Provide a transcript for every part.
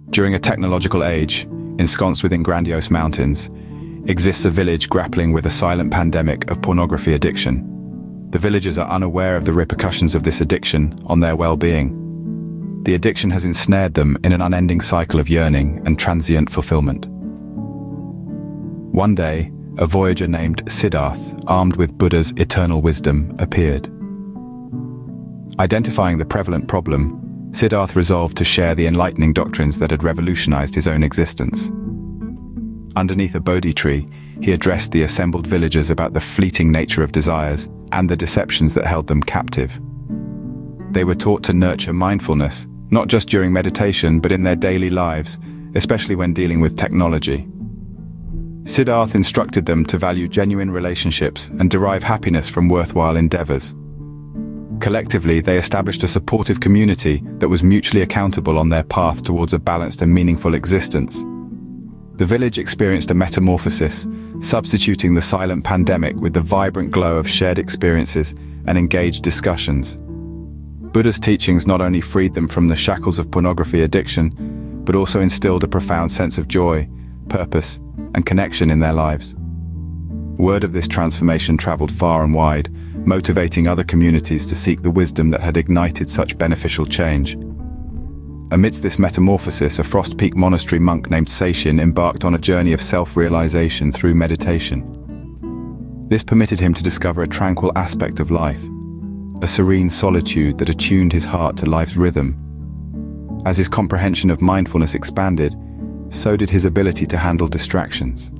During a technological age, ensconced within grandiose mountains, exists a village grappling with a silent pandemic of pornography addiction. The villagers are unaware of the repercussions of this addiction on their well-being. The addiction has ensnared them in an unending cycle of yearning and transient fulfillment. One day, a voyager named Siddharth, armed with Buddha's eternal wisdom, appeared. Identifying the prevalent problem, Siddharth resolved to share the enlightening doctrines that had revolutionized his own existence. Underneath a Bodhi tree, he addressed the assembled villagers about the fleeting nature of desires and the deceptions that held them captive. They were taught to nurture mindfulness, not just during meditation, but in their daily lives, especially when dealing with technology. Siddharth instructed them to value genuine relationships and derive happiness from worthwhile endeavors. Collectively, they established a supportive community that was mutually accountable on their path towards a balanced and meaningful existence. The village experienced a metamorphosis, substituting the silent pandemic with the vibrant glow of shared experiences and engaged discussions. Buddha's teachings not only freed them from the shackles of pornography addiction, but also instilled a profound sense of joy, purpose, and connection in their lives. Word of this transformation traveled far and wide, motivating other communities to seek the wisdom that had ignited such beneficial change. Amidst this metamorphosis, a Frost Peak monastery monk named Seishin embarked on a journey of self-realization through meditation. This permitted him to discover a tranquil aspect of life, a serene solitude that attuned his heart to life's rhythm. As his comprehension of mindfulness expanded, so did his ability to handle distractions.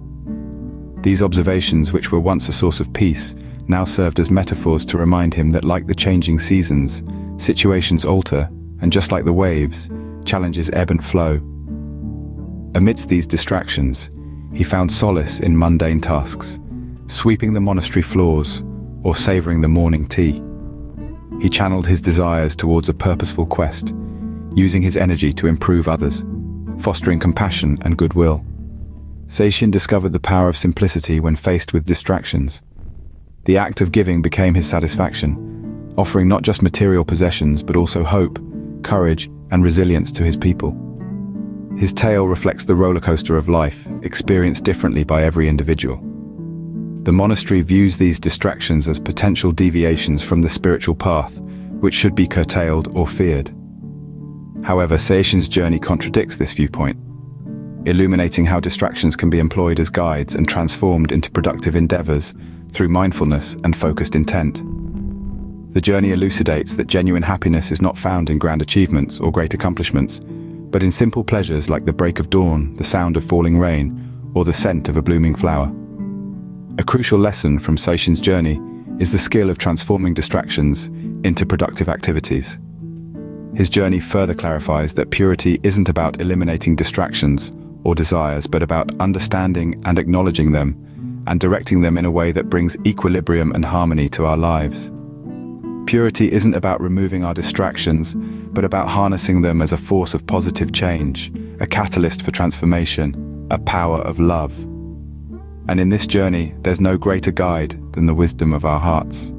These observations, which were once a source of peace, now served as metaphors to remind him that, like the changing seasons, situations alter, and just like the waves, challenges ebb and flow. Amidst these distractions, he found solace in mundane tasks, sweeping the monastery floors or savoring the morning tea. He channeled his desires towards a purposeful quest, using his energy to improve others, fostering compassion and goodwill. Seishin discovered the power of simplicity when faced with distractions. The act of giving became his satisfaction, offering not just material possessions but also hope, courage, and resilience to his people. His tale reflects the rollercoaster of life, experienced differently by every individual. The monastery views these distractions as potential deviations from the spiritual path, which should be curtailed or feared. However, Seishin's journey contradicts this viewpoint, illuminating how distractions can be employed as guides and transformed into productive endeavors through mindfulness and focused intent. The journey elucidates that genuine happiness is not found in grand achievements or great accomplishments, but in simple pleasures like the break of dawn, the sound of falling rain, or the scent of a blooming flower. A crucial lesson from Seishin's journey is the skill of transforming distractions into productive activities. His journey further clarifies that purity isn't about eliminating distractions or desires, but about understanding and acknowledging them and directing them in a way that brings equilibrium and harmony to our lives. Purity isn't about removing our distractions, but about harnessing them as a force of positive change, a catalyst for transformation, a power of love. And in this journey, there's no greater guide than the wisdom of our hearts.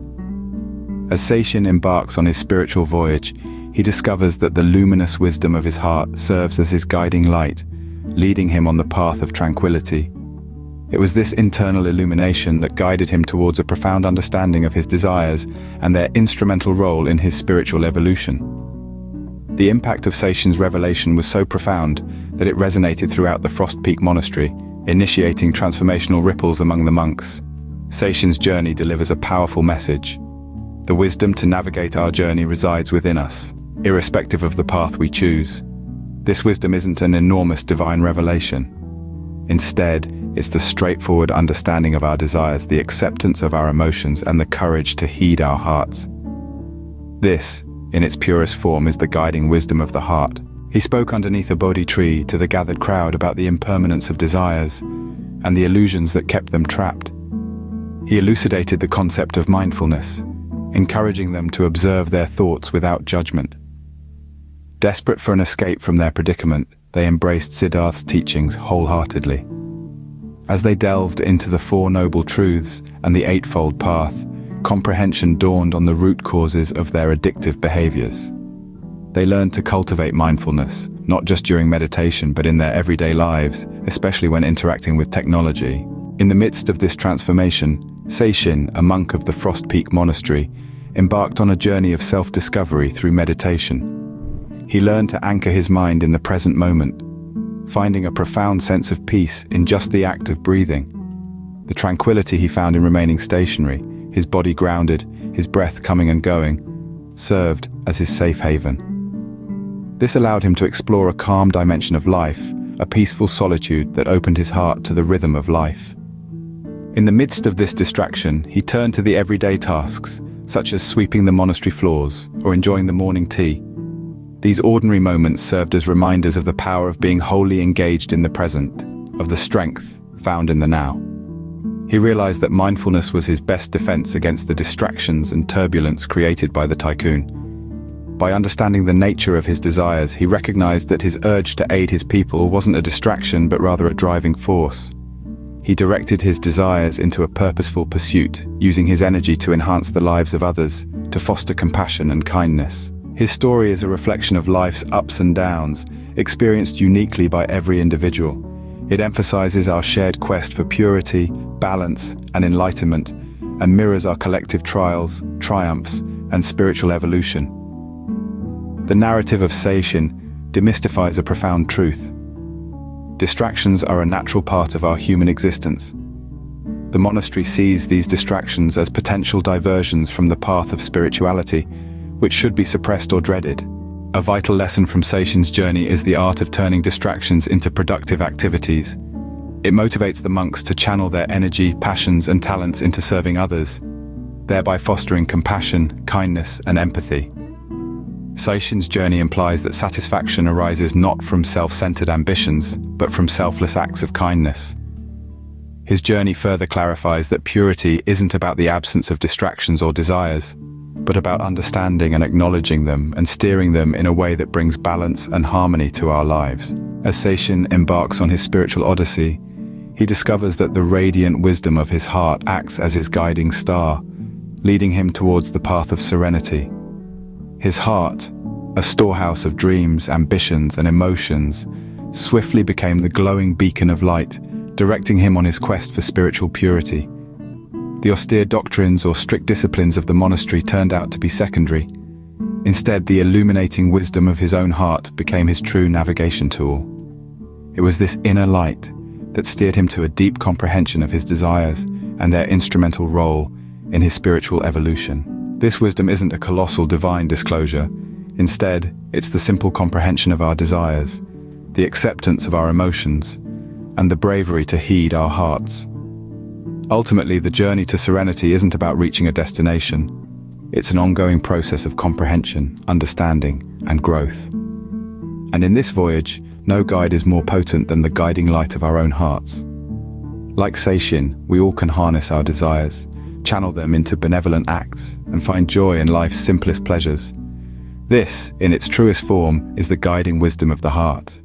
As Seishin embarks on his spiritual voyage, he discovers that the luminous wisdom of his heart serves as his guiding light, leading him on the path of tranquility. It was this internal illumination that guided him towards a profound understanding of his desires and their instrumental role in his spiritual evolution. The impact of Seishin's revelation was so profound that it resonated throughout the Frost Peak monastery, initiating transformational ripples among the monks. Seishin's journey delivers a powerful message. The wisdom to navigate our journey resides within us, irrespective of the path we choose. This wisdom isn't an enormous divine revelation. Instead, it's the straightforward understanding of our desires, the acceptance of our emotions, and the courage to heed our hearts. This, in its purest form, is the guiding wisdom of the heart. He spoke underneath a Bodhi tree to the gathered crowd about the impermanence of desires and the illusions that kept them trapped. He elucidated the concept of mindfulness, encouraging them to observe their thoughts without judgment. Desperate for an escape from their predicament, they embraced Siddharth's teachings wholeheartedly. As they delved into the Four Noble Truths and the Eightfold Path, comprehension dawned on the root causes of their addictive behaviors. They learned to cultivate mindfulness, not just during meditation but in their everyday lives, especially when interacting with technology. In the midst of this transformation, Seishin, a monk of the Frost Peak Monastery, embarked on a journey of self-discovery through meditation. He learned to anchor his mind in the present moment, finding a profound sense of peace in just the act of breathing. The tranquility he found in remaining stationary, his body grounded, his breath coming and going, served as his safe haven. This allowed him to explore a calm dimension of life, a peaceful solitude that opened his heart to the rhythm of life. In the midst of this distraction, he turned to the everyday tasks, such as sweeping the monastery floors or enjoying the morning tea. These ordinary moments served as reminders of the power of being wholly engaged in the present, of the strength found in the now. He realized that mindfulness was his best defense against the distractions and turbulence created by the tycoon. By understanding the nature of his desires, he recognized that his urge to aid his people wasn't a distraction but rather a driving force. He directed his desires into a purposeful pursuit, using his energy to enhance the lives of others, to foster compassion and kindness. His story is a reflection of life's ups and downs, experienced uniquely by every individual. It emphasizes our shared quest for purity, balance, and enlightenment, and mirrors our collective trials, triumphs, and spiritual evolution. The narrative of Seishin demystifies a profound truth. Distractions are a natural part of our human existence. The monastery sees these distractions as potential diversions from the path of spirituality, which should be suppressed or dreaded. A vital lesson from Seishin's journey is the art of turning distractions into productive activities. It motivates the monks to channel their energy, passions, and talents into serving others, thereby fostering compassion, kindness, and empathy. Seishin's journey implies that satisfaction arises not from self-centered ambitions, but from selfless acts of kindness. His journey further clarifies that purity isn't about the absence of distractions or desires, but about understanding and acknowledging them and steering them in a way that brings balance and harmony to our lives. As Seishin embarks on his spiritual odyssey, he discovers that the radiant wisdom of his heart acts as his guiding star, leading him towards the path of serenity. His heart, a storehouse of dreams, ambitions, and emotions, swiftly became the glowing beacon of light, directing him on his quest for spiritual purity. The austere doctrines or strict disciplines of the monastery turned out to be secondary. Instead, the illuminating wisdom of his own heart became his true navigation tool. It was this inner light that steered him to a deep comprehension of his desires and their instrumental role in his spiritual evolution. This wisdom isn't a colossal divine disclosure. Instead, it's the simple comprehension of our desires, the acceptance of our emotions, and the bravery to heed our hearts. Ultimately, the journey to serenity isn't about reaching a destination. It's an ongoing process of comprehension, understanding, and growth. And in this voyage, no guide is more potent than the guiding light of our own hearts. Like Seishin, we all can harness our desires, channel them into benevolent acts, and find joy in life's simplest pleasures. This, in its truest form, is the guiding wisdom of the heart.